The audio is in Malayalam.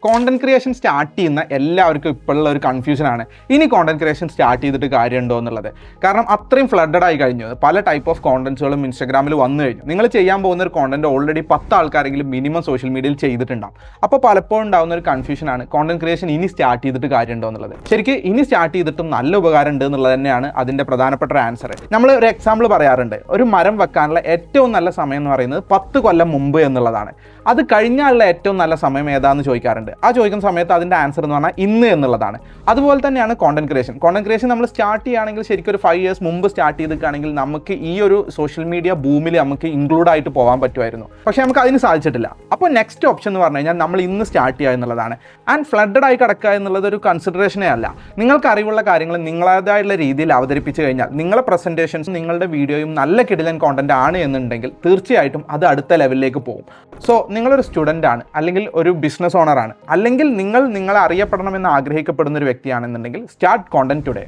കോണ്ടന്റ് ക്രിയേഷൻ സ്റ്റാർട്ട് ചെയ്യുന്ന എല്ലാവർക്കും ഇപ്പോഴുള്ള ഒരു കൺഫ്യൂഷനാണ് ഇനി കോണ്ടന്റ് ക്രിയേഷൻ സ്റ്റാർട്ട് ചെയ്തിട്ട് കാര്യമുണ്ടോ എന്നുള്ളത്. കാരണം അത്രയും ഫ്ലഡഡ് ആയി കഴിഞ്ഞു. പല ടൈപ്പ് ഓഫ് കോണ്ടന്റ്സുകളും ഇൻസ്റ്റാഗ്രാമിൽ വന്നു കഴിഞ്ഞു. നിങ്ങൾ ചെയ്യാൻ പോകുന്ന ഒരു കോണ്ടന്റ് ഓൾറെഡി 10 ആൾക്കാരെങ്കിലും മിനിമം സോഷ്യൽ മീഡിയയിൽ ചെയ്തിട്ടുണ്ടാകും. അപ്പോൾ പലപ്പോഴും ഉണ്ടാകുന്ന ഒരു കൺഫ്യൂഷനാണ് കോണ്ടന്റ് ക്രിയേഷൻ ഇനി സ്റ്റാർട്ട് ചെയ്തിട്ട് കാര്യമുണ്ടോ എന്നുള്ളത്. ശരിക്കും ഇനി സ്റ്റാർട്ട് ചെയ്തിട്ടും നല്ല ഉപകാരം ഉണ്ട് എന്നുള്ളത് തന്നെയാണ് അതിൻ്റെ പ്രധാനപ്പെട്ട ഒരു ആൻസർ. നമ്മൾ ഒരു എക്സാമ്പിൾ പറയാറുണ്ട്, ഒരു മരം വെക്കാനുള്ള ഏറ്റവും നല്ല സമയം എന്ന് പറയുന്നത് 10 കൊല്ലം മുമ്പ് എന്നുള്ളതാണ്. അത് കഴിഞ്ഞാലുള്ള ഏറ്റവും നല്ല സമയം ഏതാണെന്ന് ചോദിക്കാറുണ്ട്. ആ ചോദിക്കുന്ന സമയത്ത് അതിൻ്റെ ആൻസർ എന്ന് പറഞ്ഞാൽ ഇന്ന് എന്നുള്ളതാണ്. അതുപോലെ തന്നെയാണ് കോണ്ടന്റ് ക്രിയേഷൻ നമ്മൾ സ്റ്റാർട്ട് ചെയ്യുകയാണെങ്കിൽ ശരിക്കും ഒരു 5 ഇയേഴ്സ് മുമ്പ് സ്റ്റാർട്ട് ചെയ്തിട്ടാണെങ്കിൽ നമുക്ക് ഈ ഒരു സോഷ്യൽ മീഡിയ ഭൂമിയിൽ നമുക്ക് ഇൻക്ലൂഡ് ആയിട്ട് പോകാൻ പറ്റുമായിരുന്നു. പക്ഷേ നമുക്ക് അതിന് സാധിച്ചിട്ടില്ല. അപ്പോൾ നെക്സ്റ്റ് ഓപ്ഷൻ എന്ന് പറഞ്ഞു കഴിഞ്ഞാൽ നമ്മൾ ഇന്ന് സ്റ്റാർട്ട് ചെയ്യുക എന്നുള്ളതാണ്. ആൻഡ് ഫ്ലഡഡ് ആയി കിടക്കുക എന്നുള്ളത് ഒരു കൺസിഡറേഷനേ അല്ല. നിങ്ങൾക്ക് അറിവുള്ള കാര്യങ്ങൾ നിങ്ങളേതായുള്ള രീതിയിൽ അവതരിപ്പിച്ച് കഴിഞ്ഞാൽ നിങ്ങളുടെ പ്രസൻറ്റേഷൻസും നിങ്ങളുടെ വീഡിയോയും നല്ല കിടിലൻ കോണ്ടന്റ് ആണ് എന്നുണ്ടെങ്കിൽ തീർച്ചയായിട്ടും അത് അടുത്ത ലെവലിലേക്ക് പോകും. സോ നിങ്ങളൊരു സ്റ്റുഡൻ്റ് ആണ്, അല്ലെങ്കിൽ ഒരു ബിസിനസ് ഓണറാണ്, അല്ലെങ്കിൽ നിങ്ങൾ നിങ്ങളെ അറിയപ്പെടണമെന്ന് ആഗ്രഹിക്കപ്പെടുന്ന ഒരു വ്യക്തിയാണെന്നുണ്ടെങ്കിൽ സ്റ്റാർട്ട് കോണ്ടന്റ് ടുഡേ.